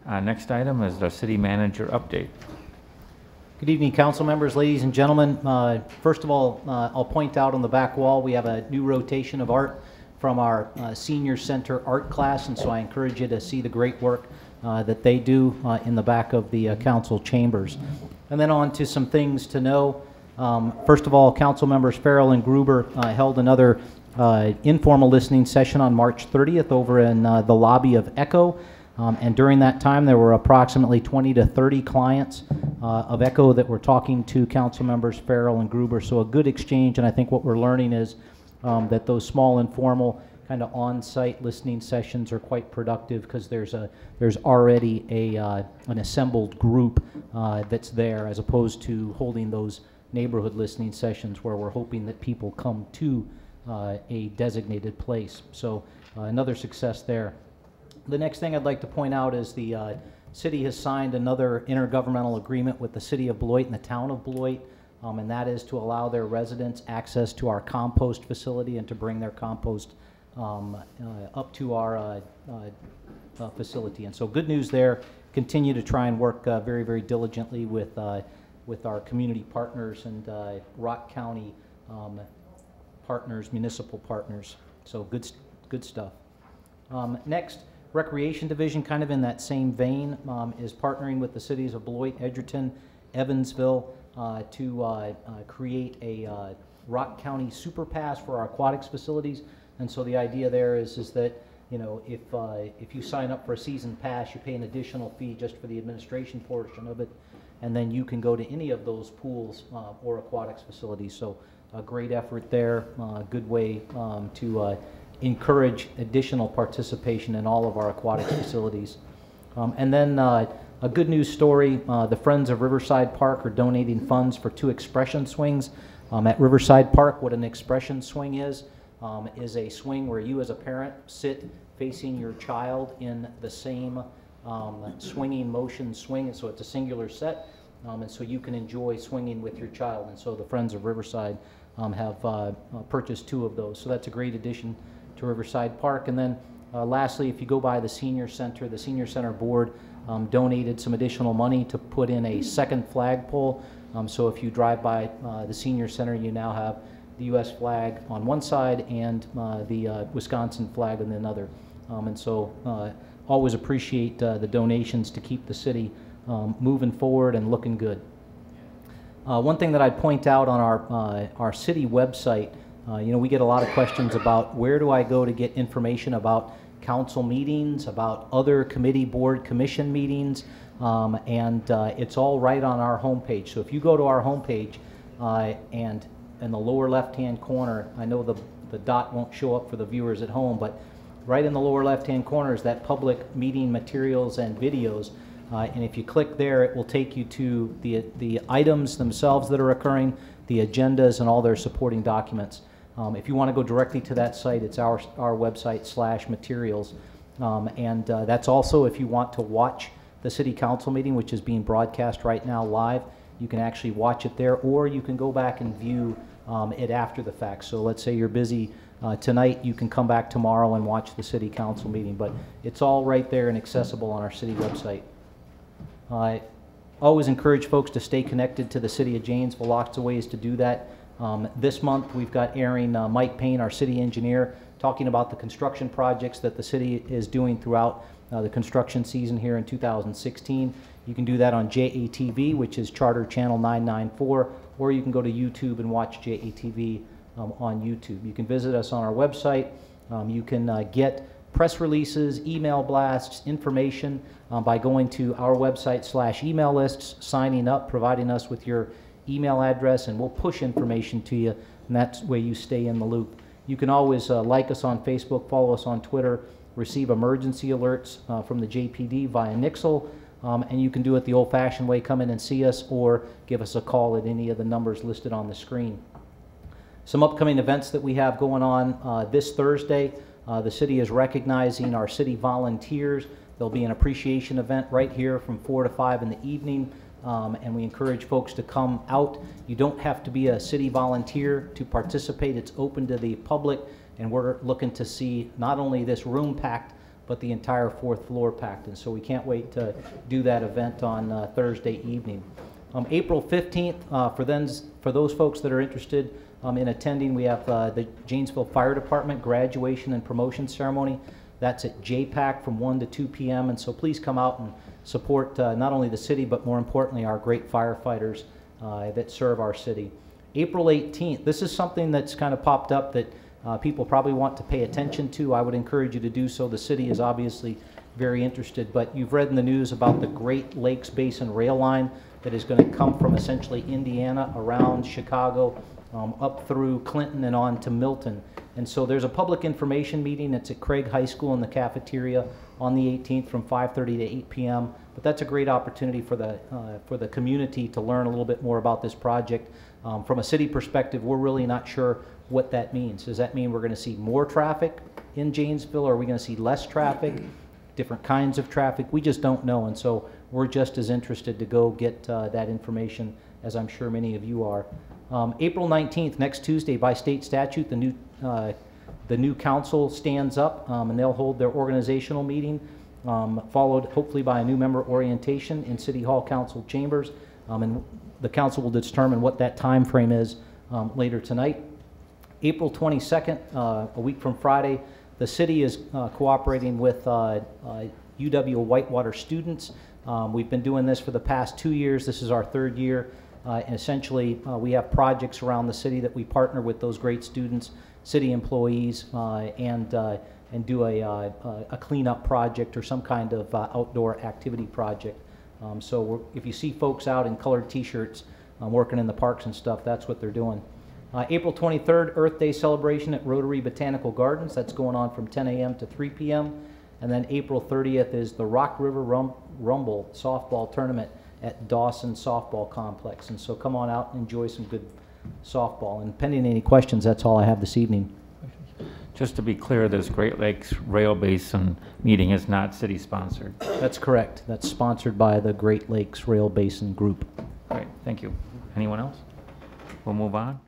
Next item is the city manager update. Good evening, council members, ladies and gentlemen. First of all, I'll point out on the back wall we have a new rotation of art from our senior center art class, and so I encourage you to see the great work that they do in the back of the council chambers. And then on to some things to know. First of all, council members Farrell and Gruber held another informal listening session on March 30th over in the lobby of Echo. And during that time, there were approximately 20 to 30 clients of Echo that were talking to council members Farrell and Gruber. So a good exchange, and I think what we're learning is that those small, informal, kind of on-site listening sessions are quite productive because there's already an assembled group that's there, as opposed to holding those neighborhood listening sessions where we're hoping that people come to a designated place. So another success there. The next thing I'd like to point out is the city has signed another intergovernmental agreement with the city of Beloit and the town of Beloit, and that is to allow their residents access to our compost facility and to bring their compost up to our facility. And so good news there. Continue to try and work very, very diligently with our community partners and Rock County partners, municipal partners. So good stuff. Next, Recreation Division, kind of in that same vein, is partnering with the cities of Beloit, Edgerton, Evansville to create a Rock County Super Pass for our aquatics facilities. And so the idea there is that, you know, if you sign up for a season pass, you pay an additional fee just for the administration portion of it, and then you can go to any of those pools or aquatics facilities. So a great effort there, good way to encourage additional participation in all of our aquatic facilities. And then a good news story, the Friends of Riverside Park are donating funds for 2 expression swings at Riverside Park. What an expression swing is a swing where you as a parent sit facing your child in the same swinging motion swing, and so it's a singular set, and so you can enjoy swinging with your child. And so the Friends of Riverside have purchased 2 of those, so that's a great addition to Riverside Park. And then lastly, if you go by the Senior Center Board donated some additional money to put in a second flagpole. So if you drive by the Senior Center, you now have the U.S. flag on one side and the Wisconsin flag on another. And so always appreciate the donations to keep the city moving forward and looking good. One thing that I'd point out on our city website, you know, we get a lot of questions about where do I go to get information about council meetings, about other committee, board, commission meetings, and it's all right on our homepage. So if you go to our homepage and in the lower left-hand corner, I know the dot won't show up for the viewers at home, but right in the lower left-hand corner is that public meeting materials and videos. And if you click there, it will take you to the items themselves that are occurring, the agendas, and all their supporting documents. If you want to go directly to that site, it's our website /materials. And that's also if you want to watch the city council meeting, which is being broadcast right now live. You can actually watch it there, or you can go back and view it after the fact. So let's say you're busy tonight, you can come back tomorrow and watch the city council meeting. But it's all right there and accessible on our city website. I always encourage folks to stay connected to the city of Janesville. Lots of ways to do that. This month we've got airing Mike Payne, our city engineer, talking about the construction projects that the city is doing throughout the construction season here in 2016. You can do that on JATV, which is Charter Channel 994, or you can go to YouTube and watch JATV on YouTube. You can visit us on our website. You can get press releases, email blasts, information by going to our website /email lists, signing up, providing us with your email address, and we'll push information to you, and that's the way you stay in the loop. You can always like us on Facebook, follow us on Twitter, receive emergency alerts from the JPD via Nixle, and you can do it the old-fashioned way, come in and see us, or give us a call at any of the numbers listed on the screen. Some upcoming events that we have going on this Thursday. The city is recognizing our city volunteers. There'll be an appreciation event right here from 4 to 5 in the evening. And we encourage folks to come out. You don't have to be a city volunteer to participate. It's open to the public, and we're looking to see not only this room packed but the entire 4th floor packed. And so we can't wait to do that event on Thursday evening. April 15th, for those folks that are interested in attending, we have the Janesville Fire Department graduation and promotion ceremony. That's at JPAC from 1 to 2 p.m. And so please come out and support not only the city, but more importantly, our great firefighters that serve our city. April 18th, this is something that's kind of popped up that people probably want to pay attention to. I would encourage you to do so. The city is obviously very interested, but you've read in the news about the Great Lakes Basin rail line that is going to come from essentially Indiana around Chicago up through Clinton and on to Milton. And so there's a public information meeting. It's at Craig High School in the cafeteria on the 18th from 5:30 to 8 p.m. But that's a great opportunity for the community to learn a little bit more about this project. From a city perspective, we're really not sure what that means. Does that mean we're going to see more traffic in Janesville, or are we going to see less traffic, different kinds of traffic? We just don't know, and so we're just as interested to go get that information as I'm sure many of you are. April 19th, next Tuesday, by state statute, the new council stands up, and they'll hold their organizational meeting, followed hopefully by a new member orientation in City Hall Council chambers, and the council will determine what that time frame is later tonight. April 22nd, a week from Friday, the city is cooperating with UW Whitewater students. We've been doing this for the past 2 years. This is our 3rd year. And essentially, we have projects around the city that we partner with those great students, city employees, and do a cleanup project or some kind of outdoor activity project. So if you see folks out in colored t-shirts working in the parks and stuff, that's what they're doing. April 23rd, Earth Day celebration at Rotary Botanical Gardens. That's going on from 10 a.m. to 3 p.m. And then April 30th is the Rock River Rumble softball tournament at Dawson Softball Complex. And so come on out and enjoy some good softball. And pending any questions, that's all I have this evening. Just to be clear, this Great Lakes Rail Basin meeting is not city-sponsored. That's correct. That's sponsored by the Great Lakes Rail Basin Group. Great, thank you. Anyone else? We'll move on.